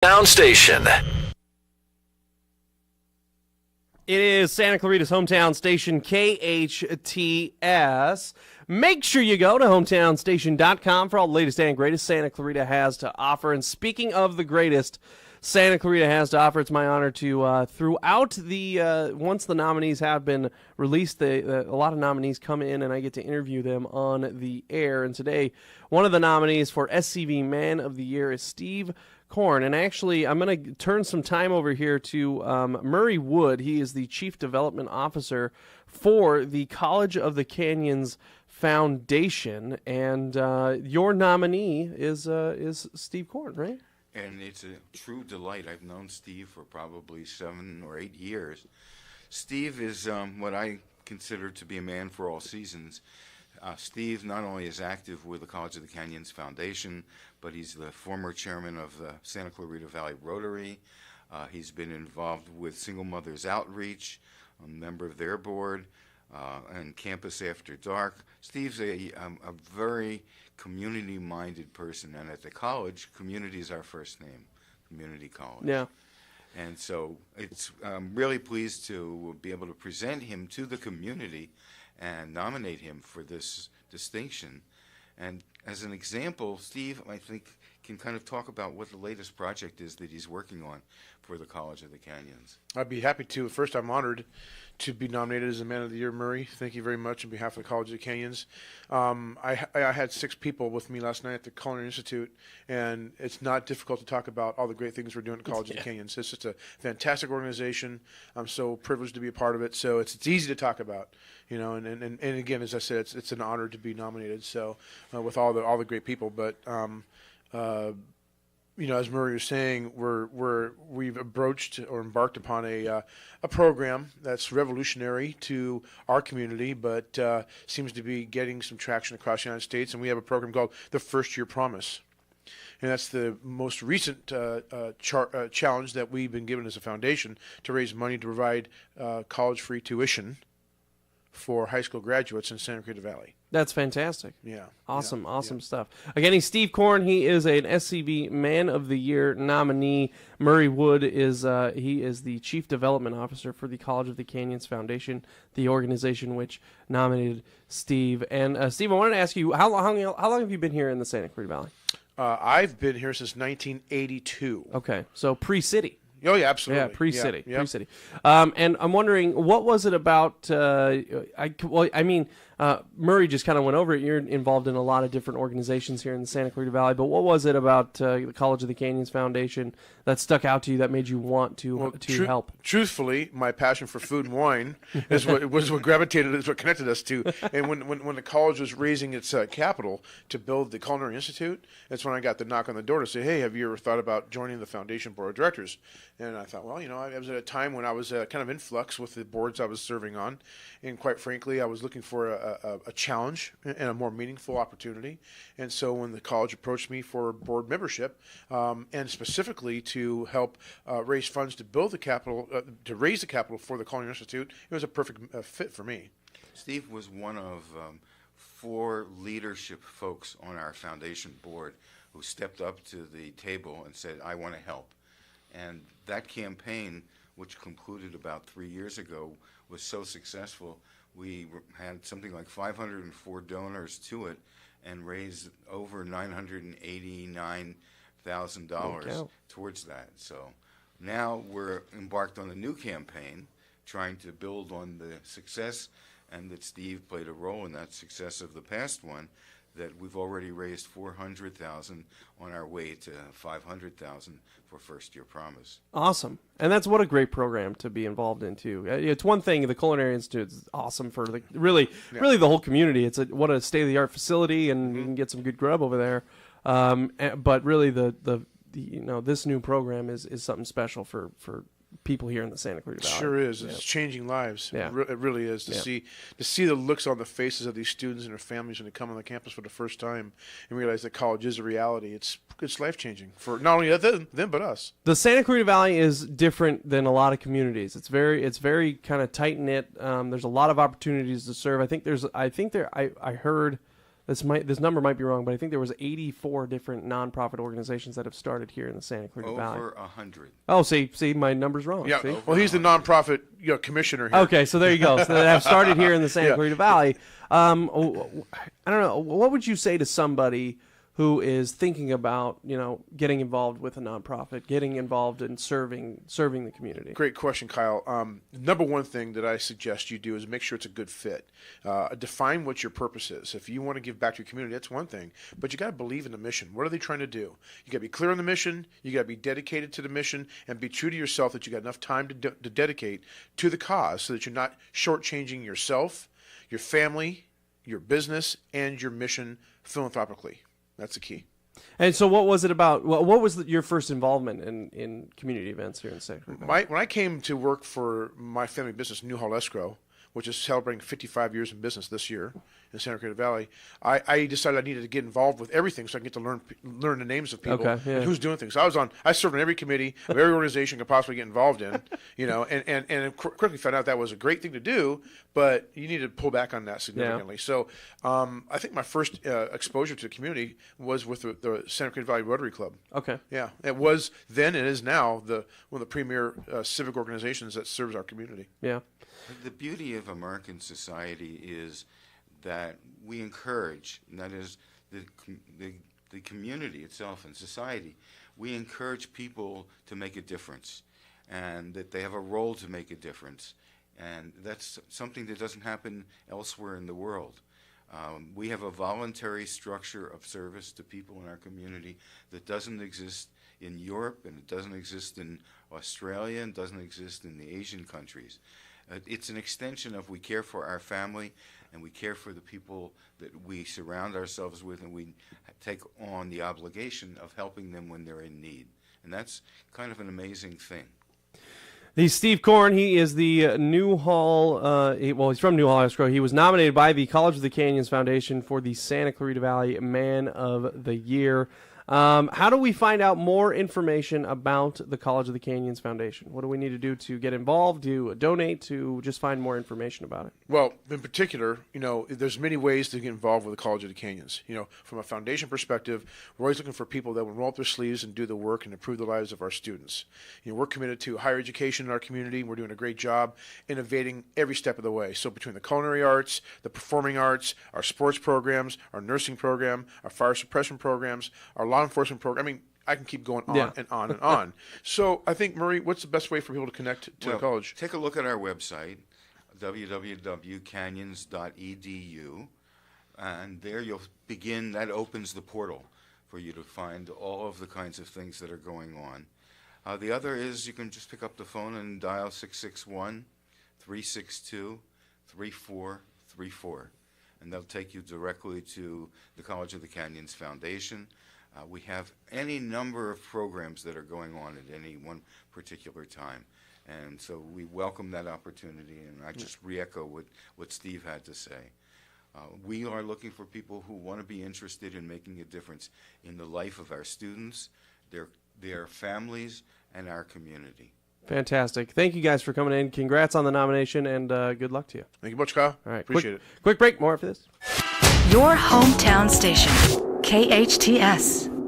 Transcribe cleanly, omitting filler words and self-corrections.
Town Station. It is Santa Clarita's hometown station, KHTS. Make sure you go to hometownstation.com for all the latest and greatest Santa Clarita has to offer. And speaking of the greatest Santa Clarita has to offer, it's my honor to, throughout the, once the nominees have been released, a lot of nominees come in and I get to interview them on the air. And today, one of the nominees for SCV Man of the Year is Steve Korn. And actually, I'm going to turn some time over here to Murray Wood. He is the Chief Development Officer for the College of the Canyons Foundation. And your nominee is Steve Korn, right? And it's a true delight. I've known Steve for probably 7 or 8 years. Steve is what I consider to be a man for all seasons. Steve not only is active with the College of the Canyons Foundation, but he's the former chairman of the Santa Clarita Valley Rotary. He's been involved with Single Mothers Outreach, a member of their board, and Campus After Dark. Steve's a very community-minded person, and at the college, community is our first name, Community College. Yeah. And so I'm really pleased to be able to present him to the community and nominate him for this distinction. And as an example, Steve, I think, can kind of talk about what the latest project is that he's working on for the College of the Canyons. I'd be happy to. First, I'm honored to be nominated as the Man of the Year, Murray. Thank you very much on behalf of the College of the Canyons. I had 6 people with me last night at the Culinary Institute, and it's not difficult to talk about all the great things we're doing at the College of the Canyons. It's just a fantastic organization. I'm so privileged to be a part of it, so it's easy to talk about, you know. And again, as I said, it's an honor to be nominated. So with all the great people, but. You know, as Murray was saying, we've broached or embarked upon a program that's revolutionary to our community, but seems to be getting some traction across the United States. And we have a program called the First Year Promise, and that's the most recent challenge that we've been given as a foundation to raise money to provide college-free tuition for high school graduates in Santa Clarita Valley. That's fantastic. Yeah. Awesome Yeah. stuff. Again, he's Steve Korn. He is an SCV Man of the Year nominee. Murray Wood is he is the Chief Development Officer for the College of the Canyons Foundation, the organization which nominated Steve. And Steve, I wanted to ask you, how long have you been here in the Santa Clarita Valley? I've been here since 1982. Okay, so pre-city. Oh, yeah, absolutely. Yeah, pre-city, Yeah. pre-city. And I'm wondering, what was it about? Murray just kind of went over it. You're involved in a lot of different organizations here in the Santa Clarita Valley, but what was it about the College of the Canyons Foundation that stuck out to you that made you want to help? Truthfully, my passion for food and wine is what gravitated, is what connected us to. And when the college was raising its capital to build the Culinary Institute, that's when I got the knock on the door to say, "Hey, have you ever thought about joining the foundation board of directors?" And I thought, well, you know, I was at a time when I was kind of in flux with the boards I was serving on, and quite frankly, I was looking for a challenge and a more meaningful opportunity. And so when the college approached me for board membership, and specifically to help raise funds to build the capital, to raise the capital for the Culinary Institute, it was a perfect fit for me. Steve was one of 4 leadership folks on our foundation board who stepped up to the table and said, "I want to help." And that campaign, which concluded about 3 years ago, was so successful. We had something like 504 donors to it and raised over $989,000 towards that. So now we're embarked on a new campaign trying to build on the success, and that Steve played a role in that success of the past one, that we've already raised $400,000 on our way to $500,000 for First Year Promise. Awesome. And that's what a great program to be involved in, too. It's one thing, the Culinary Institute is awesome for really the whole community. It's what a state-of-the-art facility, and you can get some good grub over there. But really, this new program is something special for people here in the Santa Clarita Valley. Sure is. It's changing lives. Yeah. It really is to see the looks on the faces of these students and their families when they come on the campus for the first time and realize that college is a reality. It's life changing for not only them but us. The Santa Clarita Valley is different than a lot of communities. It's very kind of tight knit. There's a lot of opportunities to serve. I heard This number might be wrong, but I think there was 84 different nonprofit organizations that have started here in the Santa Clarita Valley. Over 100. Oh, see, my number's wrong. Yeah. See? Well, he's the nonprofit commissioner here. Okay, so there you go. So that have started here in the Santa Yeah. Clarita Valley. I don't know. What would you say to somebody who is thinking about, getting involved with a nonprofit, getting involved in serving the community? Great question, Kyle. Number one thing that I suggest you do is make sure it's a good fit. Define what your purpose is. If you want to give back to your community, that's one thing. But you got to believe in the mission. What are they trying to do? You got to be clear on the mission. You got to be dedicated to the mission, and be true to yourself that you got enough time to dedicate to the cause, so that you're not shortchanging yourself, your family, your business, and your mission philanthropically. That's the key. And so what was it about? What was your first involvement in community events here in Santa Clarita? When I came to work for my family business, Newhall Escrow, which is celebrating 55 years in business this year in Santa Clarita Valley, I decided I needed to get involved with everything so I can get to learn the names of people and who's doing things. I served on every committee of every organization I could possibly get involved in, and quickly found out that was a great thing to do, but you need to pull back on that significantly. Yeah. So I think my first exposure to the community was with the Santa Clarita Valley Rotary Club. Okay. Yeah, it was then and is now one of the premier civic organizations that serves our community. Yeah. The beauty of American society is that we encourage, and that is the community itself and society, we encourage people to make a difference, and that they have a role to make a difference. And that's something that doesn't happen elsewhere in the world. We have a voluntary structure of service to people in our community that doesn't exist in Europe, and it doesn't exist in Australia, and doesn't exist in the Asian countries. It's an extension of we care for our family, and we care for the people that we surround ourselves with, and we take on the obligation of helping them when they're in need. And that's kind of an amazing thing. He's Steve Korn. He is the Newhall, he's from Newhall Escrow. He was nominated by the College of the Canyons Foundation for the Santa Clarita Valley Man of the Year. How do we find out more information about the College of the Canyons Foundation? What do we need to do to get involved, to donate, to just find more information about it? Well, in particular, there's many ways to get involved with the College of the Canyons. From a foundation perspective, we're always looking for people that will roll up their sleeves and do the work and improve the lives of our students. We're committed to higher education in our community. We're doing a great job innovating every step of the way. So between the culinary arts, the performing arts, our sports programs, our nursing program, our fire suppression programs, our law enforcement program. I mean, I can keep going on and on and on. So I think, Murray, what's the best way for people to connect to the college? Take a look at our website, www.canyons.edu, and there you'll begin. That opens the portal for you to find all of the kinds of things that are going on. The other is you can just pick up the phone and dial 661-362-3434, and they'll take you directly to the College of the Canyons Foundation. We have any number of programs that are going on at any one particular time. And so we welcome that opportunity, and I just re-echo what Steve had to say. We are looking for people who want to be interested in making a difference in the life of our students, their families, and our community. Fantastic. Thank you guys for coming in. Congrats on the nomination, and good luck to you. Thank you much, Kyle. All right. Appreciate it. Quick break. More after this. Your hometown station, KHTS.